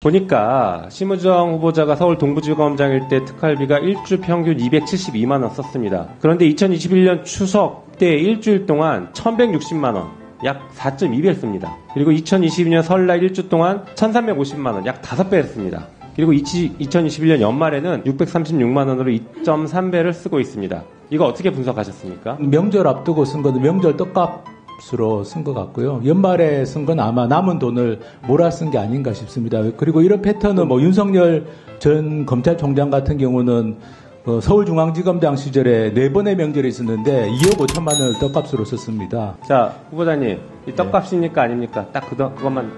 보니까 심우정 후보자가 서울 동부지검장일 때 특활비가 일주 평균 272만 원 썼습니다. 그런데 2021년 추석 때 일주일 동안 1160만 원, 약 4.2배 씁니다. 그리고 2022년 설날 일주 동안 1350만 원, 약 5배 씁니다. 그리고 2021년 연말에는 636만 원으로 2.3배를 쓰고 있습니다. 이거 어떻게 분석하셨습니까? 명절 앞두고 쓴 거는 명절 떡값으로 쓴 것 같고요. 연말에 쓴 건 아마 남은 돈을 몰아 쓴 게 아닌가 싶습니다. 그리고 이런 패턴은 뭐 윤석열 전 검찰총장 같은 경우는 서울중앙지검장 시절에 4번의 명절이 있었는데 2억 5천만 원을 떡값으로 썼습니다. 자, 후보자님, 이 떡값입니까? 아닙니까? 딱 그것만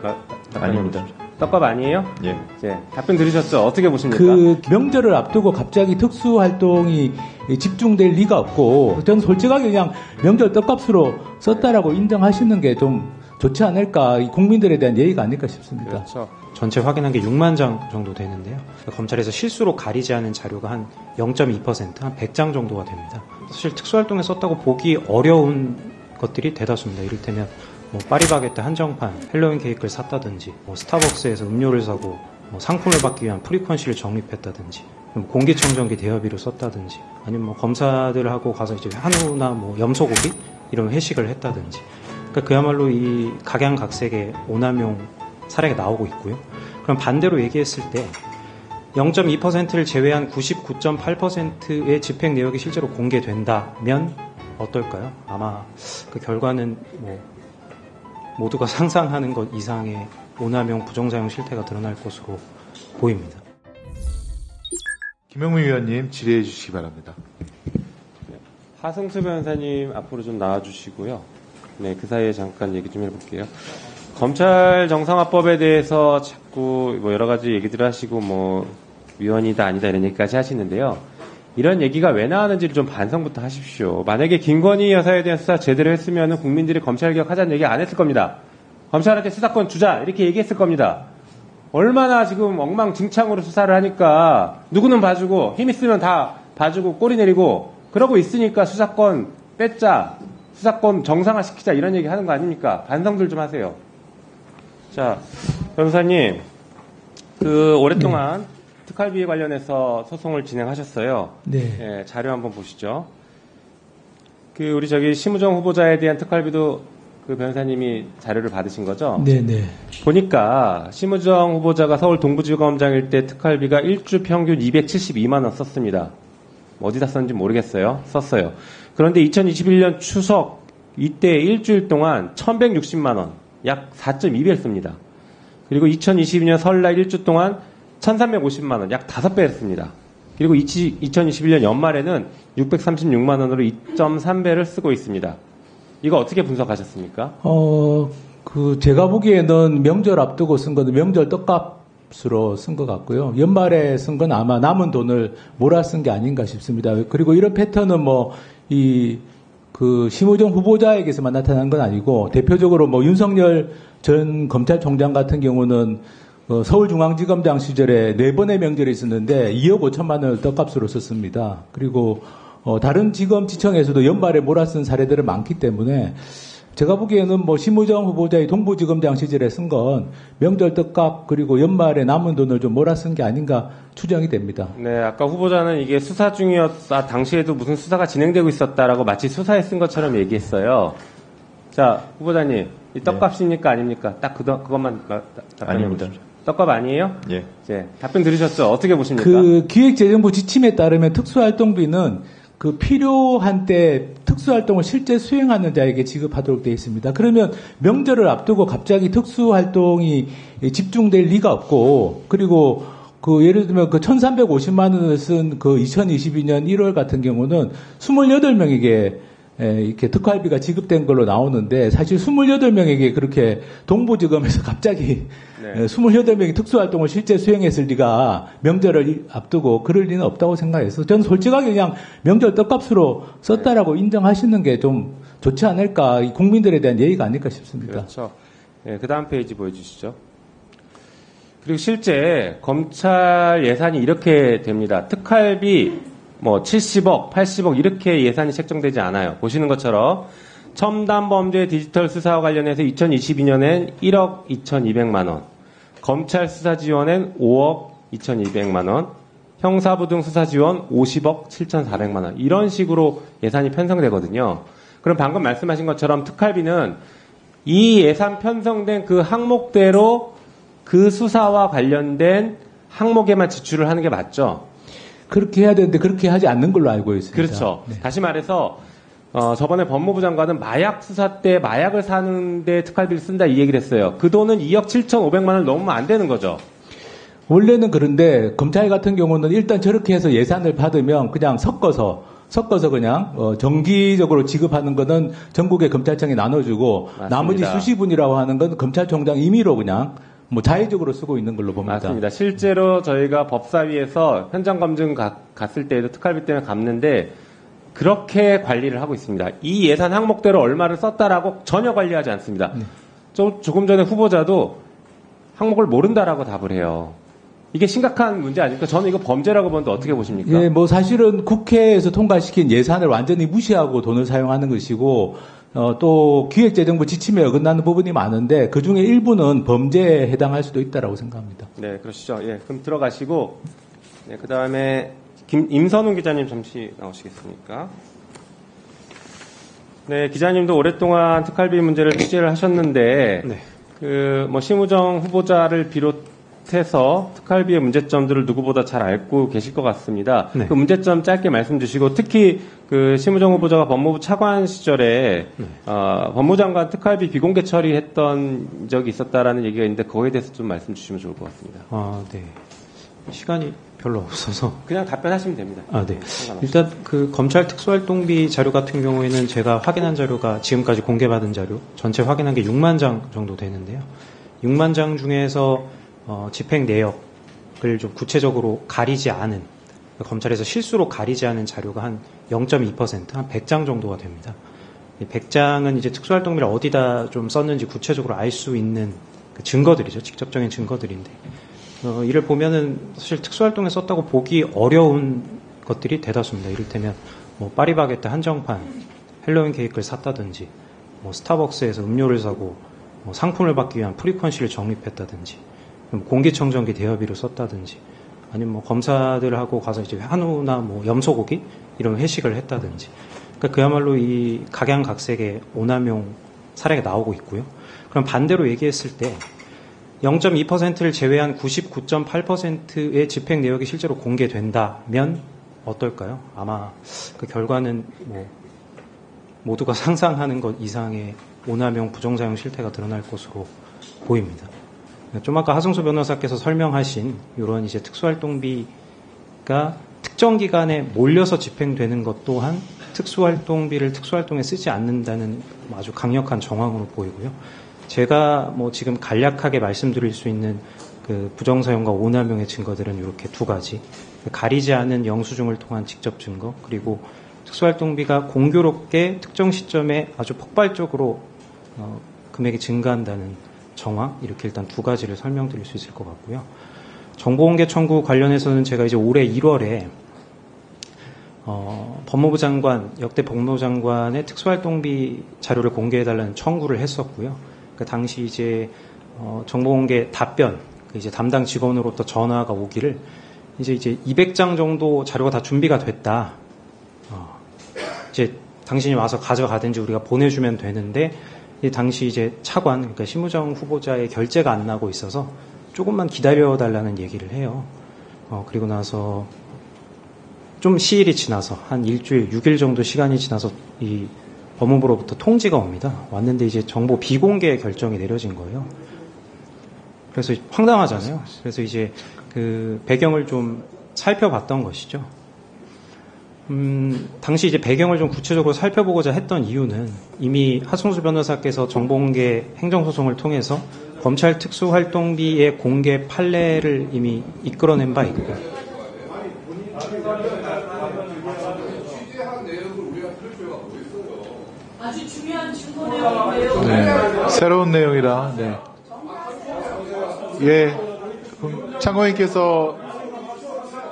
아닙니다. 떡값 아니에요? 예. 네, 답변 들으셨죠? 어떻게 보십니까? 그 명절을 앞두고 갑자기 특수활동이 집중될 리가 없고, 저는 솔직하게 그냥 명절 떡값으로 썼다라고 인정하시는 게 좀 좋지 않을까, 국민들에 대한 예의가 아닐까 싶습니다. 그렇죠. 전체 확인한 게 6만 장 정도 되는데요. 검찰에서 실수로 가리지 않은 자료가 한 0.2%, 한 100장 정도가 됩니다. 사실 특수활동에 썼다고 보기 어려운 것들이 대다수입니다. 이를테면 뭐 파리바게뜨 한정판, 헬로윈 케이크를 샀다든지, 뭐 스타벅스에서 음료를 사고 뭐 상품을 받기 위한 프리퀀시를 적립했다든지, 공기청정기 대여비로 썼다든지, 아니면 뭐 검사들하고 가서 이제 한우나 뭐 염소고기 이런 회식을 했다든지. 그러니까 그야말로 이 각양각색의 오남용 사례가 나오고 있고요. 그럼 반대로 얘기했을 때 0.2%를 제외한 99.8%의 집행 내역이 실제로 공개된다면 어떨까요? 아마 그 결과는 뭐 모두가 상상하는 것 이상의 오남용 부정사용 실태가 드러날 것으로 보입니다. 김영민 위원님 질의해 주시기 바랍니다. 하승수 변호사님 앞으로 좀 나와주시고요. 네, 그 사이에 잠깐 얘기 좀 해볼게요. 검찰 정상화법에 대해서 자꾸 뭐 여러 가지 얘기들을 하시고 뭐 위헌이다 아니다 이런 얘기까지 하시는데요. 이런 얘기가 왜 나왔는지를 좀 반성부터 하십시오. 만약에 김건희 여사에 대한 수사 제대로 했으면 국민들이 검찰개혁 하자는 얘기 안 했을 겁니다. 검찰한테 수사권 주자 이렇게 얘기했을 겁니다. 얼마나 지금 엉망진창으로 수사를 하니까 누구는 봐주고 힘 있으면 다 봐주고 꼬리 내리고 그러고 있으니까 수사권 뺏자, 수사권 정상화시키자 이런 얘기 하는 거 아닙니까? 반성들 좀 하세요. 자, 변호사님, 오랫동안 특활비에 관련해서 소송을 진행하셨어요. 네. 예, 자료 한번 보시죠. 우리 심우정 후보자에 대한 특활비도 그 변호사님이 자료를 받으신 거죠? 네네. 보니까 심우정 후보자가 서울 동부지검장일 때 특활비가 일주 평균 272만 원 썼습니다. 어디다 썼는지 모르겠어요. 썼어요. 그런데 2021년 추석 이때 일주일 동안 1160만 원, 약 4.2배 씁니다. 그리고 2022년 설날 일주 동안 1350만 원, 약 5배 씁니다. 그리고 2021년 연말에는 636만 원으로 2.3배를 쓰고 있습니다. 이거 어떻게 분석하셨습니까? 제가 보기에는 명절 앞두고 쓴 거는 명절 떡값으로 쓴 것 같고요. 연말에 쓴 건 아마 남은 돈을 몰아 쓴 게 아닌가 싶습니다. 그리고 이런 패턴은 심우정 후보자에게서만 나타난 건 아니고, 대표적으로 윤석열 전 검찰총장 같은 경우는 서울중앙지검장 시절에 4번의 명절이 있었는데 2억 5천만 원을 떡값으로 썼습니다. 그리고 다른 지검 지청에서도 연말에 몰아쓴 사례들은 많기 때문에 제가 보기에는 심우정 후보자의 동부지검장 시절에 쓴 건 명절 떡값 그리고 연말에 남은 돈을 좀 몰아쓴 게 아닌가 추정이 됩니다. 네, 아까 후보자는 이게 수사 중이었다, 당시에도 무슨 수사가 진행되고 있었다라고 마치 수사에 쓴 것처럼 얘기했어요. 자, 후보자님, 이 떡값입니까? 아닙니까? 딱 그것만 아닙니다. 떡값 아니에요? 예. 네, 답변 들으셨죠? 어떻게 보십니까? 기획재정부 지침에 따르면 특수활동비는 필요한 때 특수활동을 실제 수행하는 자에게 지급하도록 되어 있습니다. 그러면 명절을 앞두고 갑자기 특수활동이 집중될 리가 없고, 그리고 예를 들면 1350만 원을 쓴 2022년 1월 같은 경우는 28명에게 이렇게 특활비가 지급된 걸로 나오는데, 사실 28명에게 그렇게 동부지검에서 갑자기 28명이 특수활동을 실제 수행했을 리가, 명절을 앞두고 그럴 리는 없다고 생각해서 저는 솔직하게 그냥 명절 떡값으로 썼다라고 인정하시는 게 좀 좋지 않을까, 국민들에 대한 예의가 아닐까 싶습니다. 그렇죠. 네, 그 다음 페이지 보여주시죠. 그리고 실제 검찰 예산이 이렇게 됩니다. 특활비 70억, 80억 이렇게 예산이 책정되지 않아요. 보시는 것처럼 첨단범죄 디지털 수사와 관련해서 2022년엔 1억 2,200만 원, 검찰 수사 지원엔 5억 2,200만 원, 형사부 등 수사 지원 50억 7,400만 원. 이런 식으로 예산이 편성되거든요. 그럼 방금 말씀하신 것처럼 특활비는 이 예산 편성된 그 항목대로 그 수사와 관련된 항목에만 지출을 하는 게 맞죠? 그렇게 해야 되는데 그렇게 하지 않는 걸로 알고 있습니다. 그렇죠. 네. 다시 말해서 저번에 법무부 장관은 마약 수사 때 마약을 사는데 특활비를 쓴다 이 얘기를 했어요. 그 돈은 2억 7,500만 원을 넘으면 안 되는 거죠. 원래는 그런데 검찰 같은 경우는 일단 저렇게 해서 예산을 받으면 그냥 섞어서 그냥 정기적으로 지급하는 거는 전국의 검찰청에 나눠주고 맞습니다. 나머지 수시분이라고 하는 건 검찰총장 임의로 그냥 뭐 자의적으로 쓰고 있는 걸로 봅니다. 맞습니다. 실제로 저희가 법사위에서 현장 검증 갔을 때에도 특활비 때문에 갚는데 그렇게 관리를 하고 있습니다. 이 예산 항목대로 얼마를 썼다라고 전혀 관리하지 않습니다. 조금 전에 후보자도 항목을 모른다라고 답을 해요. 이게 심각한 문제 아닙니까? 저는 이거 범죄라고 보는데 어떻게 보십니까? 예, 뭐 사실은 국회에서 통과시킨 예산을 완전히 무시하고 돈을 사용하는 것이고 또 기획재정부 지침에 어긋나는 부분이 많은데 그 중에 일부는 범죄에 해당할 수도 있다라고 생각합니다. 네, 그러시죠. 예, 그럼 들어가시고 네, 그 다음에 임선웅 기자님 잠시 나오시겠습니까? 네, 기자님도 오랫동안 특활비 문제를 취재를 하셨는데 네. 뭐 심우정 후보자를 비롯해서 특활비의 문제점들을 누구보다 잘 알고 계실 것 같습니다. 네. 그 문제점 짧게 말씀 주시고 특히 그 심우정 후보자가 법무부 차관 시절에 법무장관 특활비 비공개 처리했던 적이 있었다라는 얘기가 있는데 그거에 대해서 좀 말씀 주시면 좋을 것 같습니다. 네. 시간이 별로 없어서. 그냥 답변하시면 됩니다. 네. 일단 그 검찰 특수활동비 자료 같은 경우에는 제가 확인한 자료가 지금까지 공개받은 자료 전체 확인한 게 6만 장 정도 되는데요. 6만 장 중에서 집행 내역을 좀 구체적으로 가리지 않은 검찰에서 실수로 가리지 않은 자료가 한 0.2%, 한 100장 정도가 됩니다. 이 100장은 이제 특수활동비를 어디다 좀 썼는지 구체적으로 알 수 있는 그 증거들이죠. 직접적인 증거들인데. 이를 보면은 사실 특수활동에 썼다고 보기 어려운 것들이 대다수입니다. 이를테면 뭐 파리바게뜨 한정판, 헬로윈 케이크를 샀다든지, 뭐 스타벅스에서 음료를 사고 뭐 상품을 받기 위한 프리퀀시를 적립했다든지, 공기청정기 대여비로 썼다든지, 아니면 뭐 검사들하고 가서 이제 한우나 뭐 염소고기 이런 회식을 했다든지, 그러니까 그야말로 이 각양각색의 오남용 사례가 나오고 있고요. 그럼 반대로 얘기했을 때 0.2%를 제외한 99.8%의 집행 내역이 실제로 공개된다면 어떨까요? 아마 그 결과는 뭐 모두가 상상하는 것 이상의 오남용 부정사용 실태가 드러날 것으로 보입니다. 좀 아까 하승수 변호사께서 설명하신 이런 이제 특수활동비가 특정 기간에 몰려서 집행되는 것 또한 특수활동비를 특수활동에 쓰지 않는다는 아주 강력한 정황으로 보이고요. 제가 뭐 지금 간략하게 말씀드릴 수 있는 그 부정사용과 오남용의 증거들은 이렇게 두 가지. 가리지 않은 영수증을 통한 직접 증거, 그리고 특수활동비가 공교롭게 특정 시점에 아주 폭발적으로 금액이 증가한다는 정황, 이렇게 일단 두 가지를 설명드릴 수 있을 것 같고요. 정보공개 청구 관련해서는 제가 이제 올해 1월에 법무부 장관, 역대 법무부 장관의 특수활동비 자료를 공개해달라는 청구를 했었고요. 그 당시 이제 정보공개 답변, 이제 담당 직원으로부터 전화가 오기를 이제 200장 정도 자료가 다 준비가 됐다. 이제 당신이 와서 가져가든지 우리가 보내주면 되는데, 당시 이제 차관, 그러니까 심우정 후보자의 결재가 안 나고 있어서 조금만 기다려달라는 얘기를 해요. 그리고 나서 좀 시일이 지나서 한 일주일, 6일 정도 시간이 지나서 이 법무부로부터 통지가 옵니다. 왔는데 이제 정보 비공개 결정이 내려진 거예요. 그래서 황당하잖아요. 그래서 이제 그 배경을 좀 살펴봤던 것이죠. 당시 이제 배경을 좀 구체적으로 살펴보고자 했던 이유는 이미 하승수 변호사께서 정보공개 행정소송을 통해서 검찰 특수활동비의 공개 판례를 이미 이끌어낸 바 있고, 아주 중요한 증거 내용인데요. 네. 새로운 내용이라. 네. 예. 그럼 참고인께서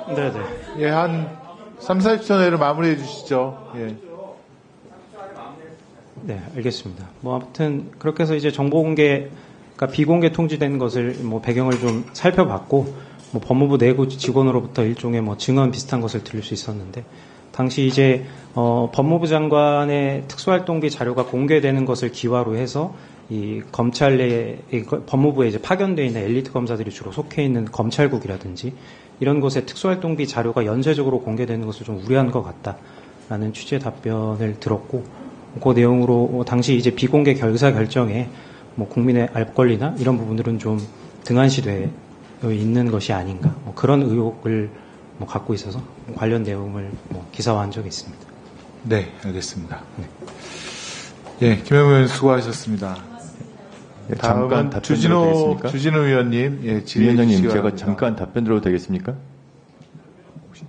네네. 예, 한 3, 40초 내로 마무리해 주시죠. 예. 네, 알겠습니다. 뭐 아무튼 그렇게 해서 이제 정보공개 그러니까 비공개 통지된 것을 뭐 배경을 좀 살펴봤고, 뭐 법무부 내부 직원으로부터 일종의 뭐 증언 비슷한 것을 들을 수 있었는데, 당시 이제 법무부 장관의 특수활동비 자료가 공개되는 것을 기화로 해서 이 검찰 내에 법무부에 이제 파견되어 있는 엘리트 검사들이 주로 속해 있는 검찰국이라든지 이런 곳에 특수활동비 자료가 연쇄적으로 공개되는 것을 좀 우려한 것 같다라는 취지의 답변을 들었고, 그 내용으로 당시 이제 비공개 결사 결정에 뭐 국민의 알 권리나 이런 부분들은 좀 등한시되어 있는 것이 아닌가, 뭐 그런 의혹을 뭐 갖고 있어서 관련 내용을 뭐 기사화한 적이 있습니다. 네, 알겠습니다. 예, 김영우 의원 수고하셨습니다. 네, 다음은 잠깐 답변 드려도 되겠습니까? 주진우 의원님, 예, 위원장님, 제가 바랍니다. 잠깐 답변 드려도 되겠습니까? 혹시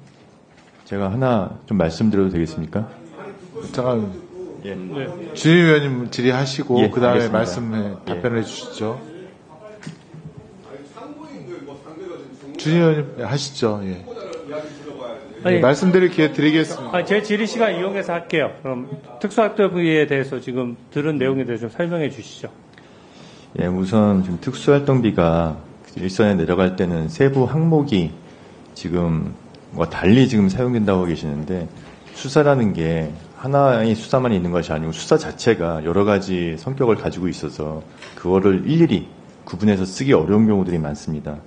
제가 하나 좀 말씀드려도 되겠습니까? 잠깐, 예. 주진우 의원님 질의하시고 예, 그 다음에 알겠습니다. 말씀에 예. 답변해 주시죠. 주진우 의원님 하시죠. 예. 아니, 말씀드릴 기회 드리겠습니다. 제 질의 시간 이용해서 할게요. 그럼 특수활동비에 대해서 지금 들은 내용에 대해서 좀 설명해 주시죠. 예, 우선 지금 특수활동비가 일선에 내려갈 때는 세부 항목이 지금 뭐 달리 지금 사용된다고 계시는데, 수사라는 게 하나의 수사만 있는 것이 아니고 수사 자체가 여러 가지 성격을 가지고 있어서 그거를 일일이 구분해서 쓰기 어려운 경우들이 많습니다.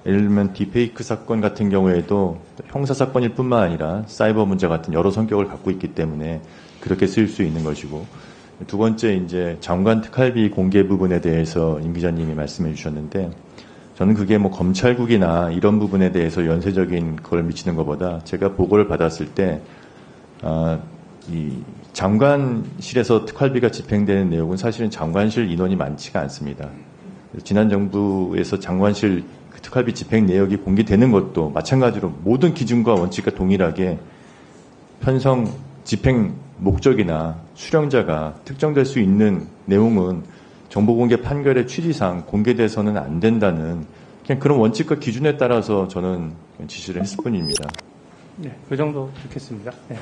예를 들면 딥페이크 사건 같은 경우에도 형사 사건일 뿐만 아니라 사이버 문제 같은 여러 성격을 갖고 있기 때문에 그렇게 쓰일 수 있는 것이고, 두 번째 이제 장관 특활비 공개 부분에 대해서 임 기자님이 말씀해 주셨는데, 저는 그게 뭐 검찰국이나 이런 부분에 대해서 연쇄적인 걸 미치는 것보다 제가 보고를 받았을 때 이 장관실에서 특활비가 집행되는 내용은 사실은 장관실 인원이 많지가 않습니다. 지난 정부에서 장관실 특활비 집행 내역이 공개되는 것도 마찬가지로 모든 기준과 원칙과 동일하게 편성 집행 목적이나 수령자가 특정될 수 있는 내용은 정보공개 판결의 취지상 공개돼서는 안 된다는 그냥 그런 원칙과 기준에 따라서 저는 지시를 했을 뿐입니다. 네, 그 정도 듣겠습니다. 네.